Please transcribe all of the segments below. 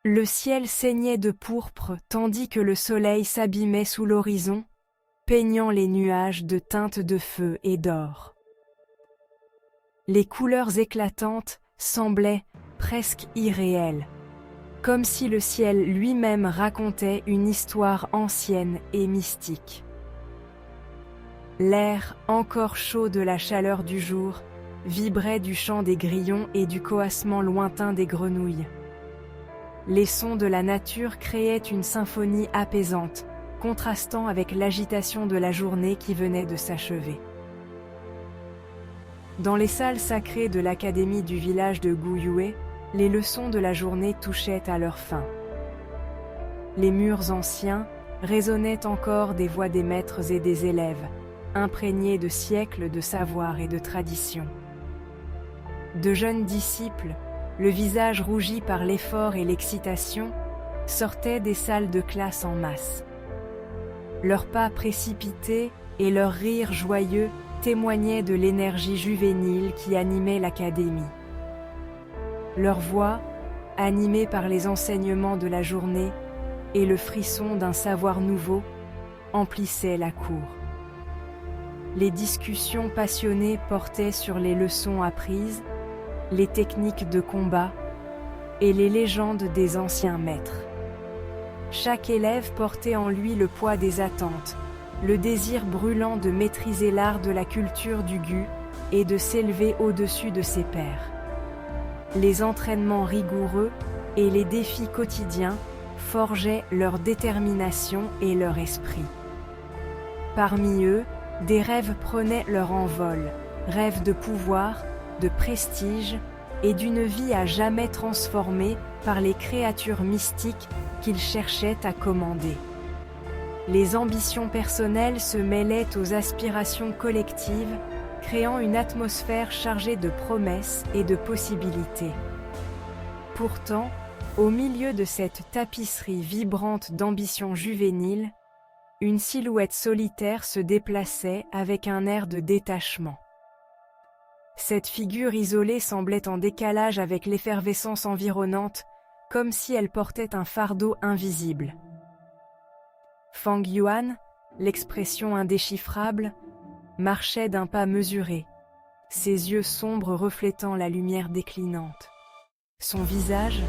Le ciel saignait de pourpre tandis que le soleil s'abîmait sous l'horizon, peignant les nuages de teintes de feu et d'or. Les couleurs éclatantes semblaient presque irréelles, comme si le ciel lui-même racontait une histoire ancienne et mystique. L'air, encore chaud de la chaleur du jour, vibrait du chant des grillons et du coassement lointain des grenouilles. Les sons de la nature créaient une symphonie apaisante, contrastant avec l'agitation de la journée qui venait de s'achever. Dans les salles sacrées de l'académie du village de Guyue, les leçons de la journée touchaient à leur fin. Les murs anciens résonnaient encore des voix des maîtres et des élèves, imprégnés de siècles de savoir et de tradition. De jeunes disciples, le visage rougi par l'effort et l'excitation, sortaient des salles de classe en masse. Leurs pas précipités et leurs rires joyeux témoignaient de l'énergie juvénile qui animait l'académie. Leurs voix, animées par les enseignements de la journée et le frisson d'un savoir nouveau, emplissaient la cour. Les discussions passionnées portaient sur les leçons apprises, les techniques de combat et les légendes des anciens maîtres. Chaque élève portait en lui le poids des attentes, le désir brûlant de maîtriser l'art de la culture du Gu et de s'élever au-dessus de ses pairs. Les entraînements rigoureux et les défis quotidiens forgeaient leur détermination et leur esprit. Parmi eux, des rêves prenaient leur envol, rêves de pouvoir, de prestige et d'une vie à jamais transformée par les créatures mystiques qu'ils cherchaient à commander. Les ambitions personnelles se mêlaient aux aspirations collectives, créant une atmosphère chargée de promesses et de possibilités. Pourtant, au milieu de cette tapisserie vibrante d'ambitions juvéniles, une silhouette solitaire se déplaçait avec un air de détachement. Cette figure isolée semblait en décalage avec l'effervescence environnante, comme si elle portait un fardeau invisible. Fang Yuan, l'expression indéchiffrable, marchait d'un pas mesuré, ses yeux sombres reflétant la lumière déclinante. Son visage,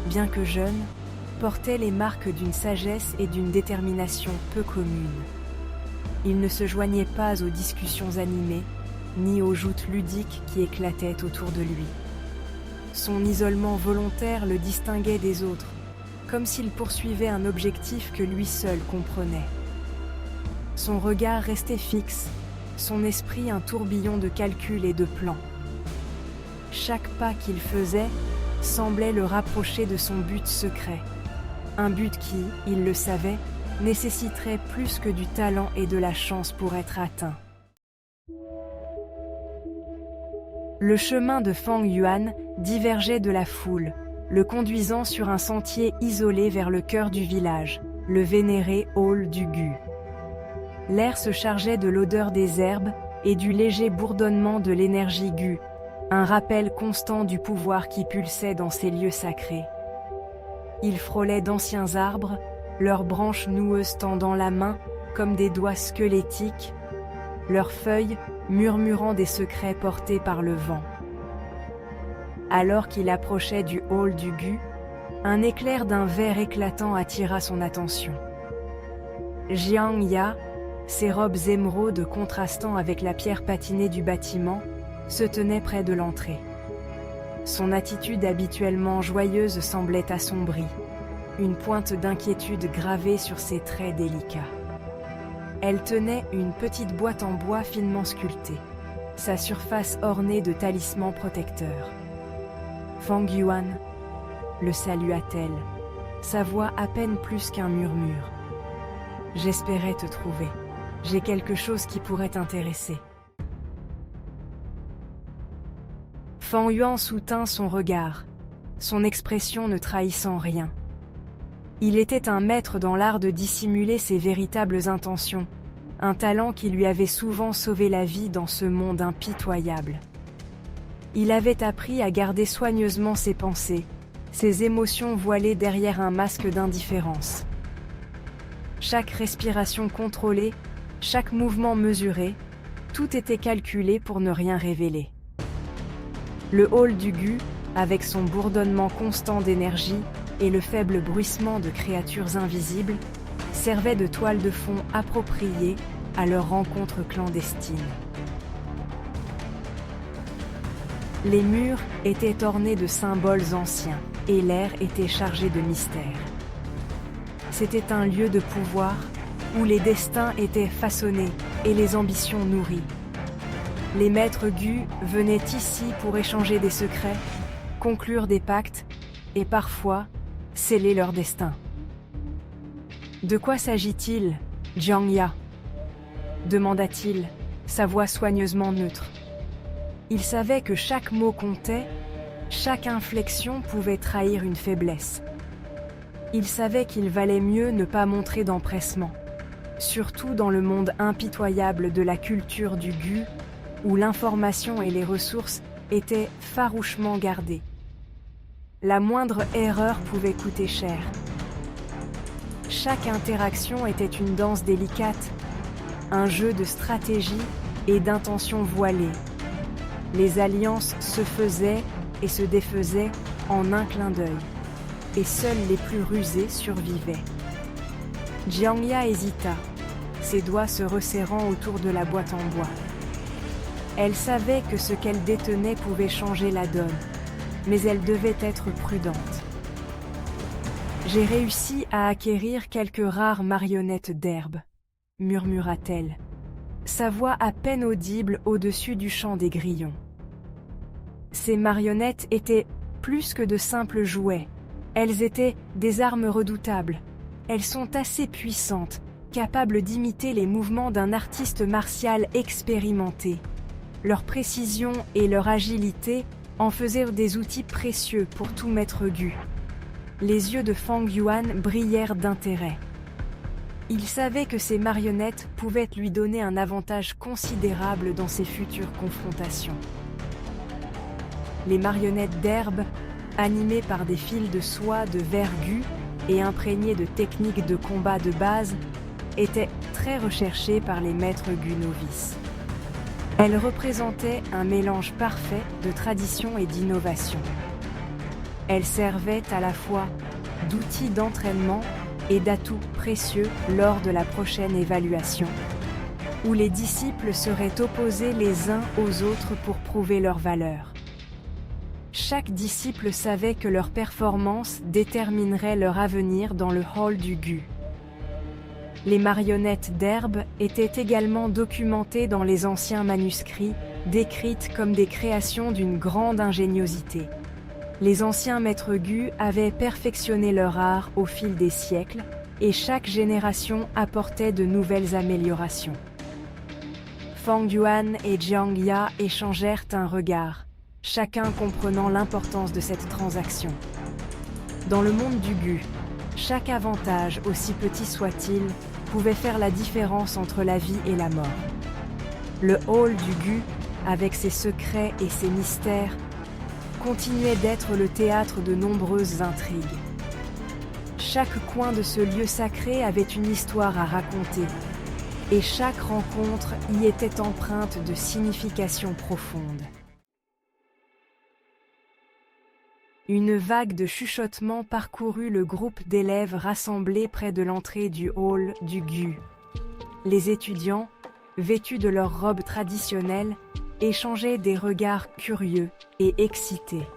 bien que jeune, portait les marques d'une sagesse et d'une détermination peu communes. Il ne se joignait pas aux discussions animées, ni aux joutes ludiques qui éclataient autour de lui. Son isolement volontaire le distinguait des autres, comme s'il poursuivait un objectif que lui seul comprenait. Son regard restait fixe, son esprit un tourbillon de calculs et de plans. Chaque pas qu'il faisait semblait le rapprocher de son but secret, un but qui, il le savait, nécessiterait plus que du talent et de la chance pour être atteint. Le chemin de Fang Yuan divergeait de la foule, le conduisant sur un sentier isolé vers le cœur du village, le vénéré hall du Gu. L'air se chargeait de l'odeur des herbes et du léger bourdonnement de l'énergie Gu, un rappel constant du pouvoir qui pulsait dans ces lieux sacrés. Il frôlait d'anciens arbres, leurs branches noueuses tendant la main comme des doigts squelettiques, leurs feuilles murmurant des secrets portés par le vent. Alors qu'il approchait du hall du Gu, un éclair d'un vert éclatant attira son attention. Jiang Ya, ses robes émeraudes contrastant avec la pierre patinée du bâtiment, se tenait près de l'entrée. Son attitude habituellement joyeuse semblait assombrie, une pointe d'inquiétude gravée sur ses traits délicats. Elle tenait une petite boîte en bois finement sculptée, sa surface ornée de talismans protecteurs. Fang Yuan, le salua-t-elle, sa voix à peine plus qu'un murmure. « J'espérais te trouver. J'ai quelque chose qui pourrait t'intéresser. » Fang Yuan soutint son regard, son expression ne trahissant rien. Il était un maître dans l'art de dissimuler ses véritables intentions, un talent qui lui avait souvent sauvé la vie dans ce monde impitoyable. Il avait appris à garder soigneusement ses pensées, ses émotions voilées derrière un masque d'indifférence. Chaque respiration contrôlée, chaque mouvement mesuré, tout était calculé pour ne rien révéler. Le hall du Gu, avec son bourdonnement constant d'énergie et le faible bruissement de créatures invisibles, servait de toile de fond appropriée à leur rencontre clandestine. Les murs étaient ornés de symboles anciens et l'air était chargé de mystère. C'était un lieu de pouvoir où les destins étaient façonnés et les ambitions nourries. Les maîtres Gu venaient ici pour échanger des secrets, conclure des pactes et parfois sceller leur destin. De quoi s'agit-il, Jiangya ? Demanda-t-il, sa voix soigneusement neutre. Il savait que chaque mot comptait, chaque inflexion pouvait trahir une faiblesse. Il savait qu'il valait mieux ne pas montrer d'empressement, surtout dans le monde impitoyable de la culture du Gu, où l'information et les ressources étaient farouchement gardées. La moindre erreur pouvait coûter cher. Chaque interaction était une danse délicate, un jeu de stratégie et d'intention voilée. Les alliances se faisaient et se défaisaient en un clin d'œil, et seuls les plus rusés survivaient. Jiangya hésita, ses doigts se resserrant autour de la boîte en bois. Elle savait que ce qu'elle détenait pouvait changer la donne, mais elle devait être prudente. J'ai réussi à acquérir quelques rares marionnettes d'herbe, murmura-t-elle, sa voix à peine audible au-dessus du chant des grillons. Ces marionnettes étaient plus que de simples jouets, elles étaient des armes redoutables. Elles sont assez puissantes, capables d'imiter les mouvements d'un artiste martial expérimenté. Leur précision et leur agilité en faisaient des outils précieux pour tout maître Gu. Les yeux de Fang Yuan brillèrent d'intérêt. Il savait que ces marionnettes pouvaient lui donner un avantage considérable dans ses futures confrontations. Les marionnettes d'herbe, animées par des fils de soie de verre Gu et imprégnées de techniques de combat de base, étaient très recherchées par les maîtres Gu novices. Elles représentaient un mélange parfait de tradition et d'innovation. Elles servaient à la fois d'outils d'entraînement et d'atouts précieux lors de la prochaine évaluation, où les disciples seraient opposés les uns aux autres pour prouver leur valeur. Chaque disciple savait que leur performance déterminerait leur avenir dans le hall du Gu. Les marionnettes d'herbe étaient également documentées dans les anciens manuscrits, décrites comme des créations d'une grande ingéniosité. Les anciens maîtres Gu avaient perfectionné leur art au fil des siècles, et chaque génération apportait de nouvelles améliorations. Fang Yuan et Jiangya échangèrent un regard, chacun comprenant l'importance de cette transaction. Dans le monde du Gu, chaque avantage, aussi petit soit-il, pouvait faire la différence entre la vie et la mort. Le hall du Gu, avec ses secrets et ses mystères, continuait d'être le théâtre de nombreuses intrigues. Chaque coin de ce lieu sacré avait une histoire à raconter, et chaque rencontre y était empreinte de signification profonde. Une vague de chuchotements parcourut le groupe d'élèves rassemblés près de l'entrée du hall du Gu. Les étudiants, vêtus de leurs robes traditionnelles, échangeaient des regards curieux et excités.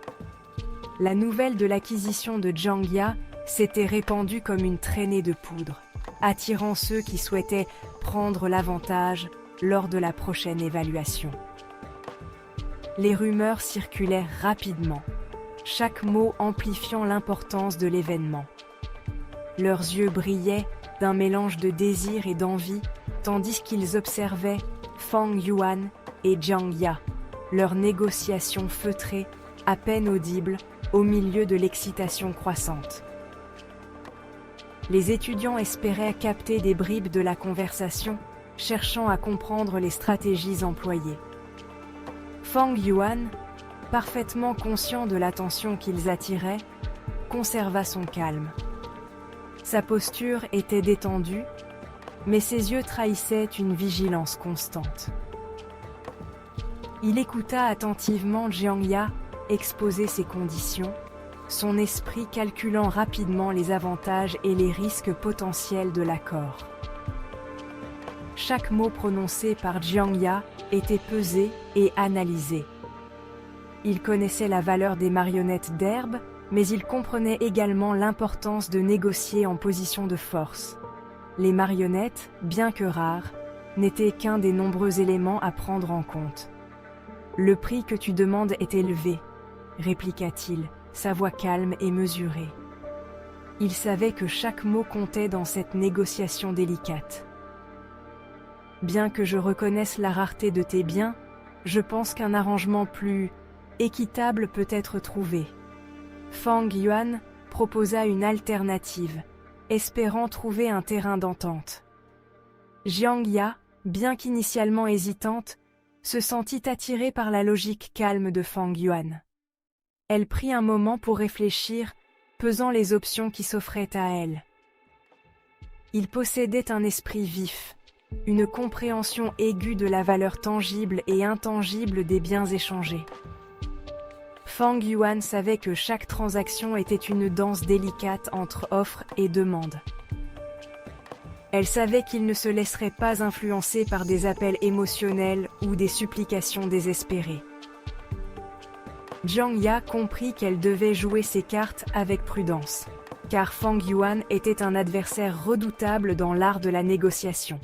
La nouvelle de l'acquisition de Jiangya s'était répandue comme une traînée de poudre, attirant ceux qui souhaitaient prendre l'avantage lors de la prochaine évaluation. Les rumeurs circulèrent rapidement, chaque mot amplifiant l'importance de l'événement. Leurs yeux brillaient d'un mélange de désir et d'envie, tandis qu'ils observaient Fang Yuan et Jiangya, leurs négociations feutrées, à peine audibles, au milieu de l'excitation croissante. Les étudiants espéraient capter des bribes de la conversation, cherchant à comprendre les stratégies employées. Fang Yuan, parfaitement conscient de l'attention qu'ils attiraient, conserva son calme. Sa posture était détendue, mais ses yeux trahissaient une vigilance constante. Il écouta attentivement Jiang Ya exposer ses conditions, son esprit calculant rapidement les avantages et les risques potentiels de l'accord. Chaque mot prononcé par Jiang Ya était pesé et analysé. Il connaissait la valeur des marionnettes d'herbe, mais il comprenait également l'importance de négocier en position de force. Les marionnettes, bien que rares, n'étaient qu'un des nombreux éléments à prendre en compte. « Le prix que tu demandes est élevé », répliqua-t-il, sa voix calme et mesurée. Il savait que chaque mot comptait dans cette négociation délicate. « Bien que je reconnaisse la rareté de tes biens, je pense qu'un arrangement plus équitable peut être trouvé. » Fang Yuan proposa une alternative, espérant trouver un terrain d'entente. Jiang Ya, bien qu'initialement hésitante, se sentit attirée par la logique calme de Fang Yuan. Elle prit un moment pour réfléchir, pesant les options qui s'offraient à elle. Il possédait un esprit vif, une compréhension aiguë de la valeur tangible et intangible des biens échangés. Fang Yuan savait que chaque transaction était une danse délicate entre offre et demande. Elle savait qu'il ne se laisserait pas influencer par des appels émotionnels ou des supplications désespérées. Jiang Ya comprit qu'elle devait jouer ses cartes avec prudence, car Fang Yuan était un adversaire redoutable dans l'art de la négociation.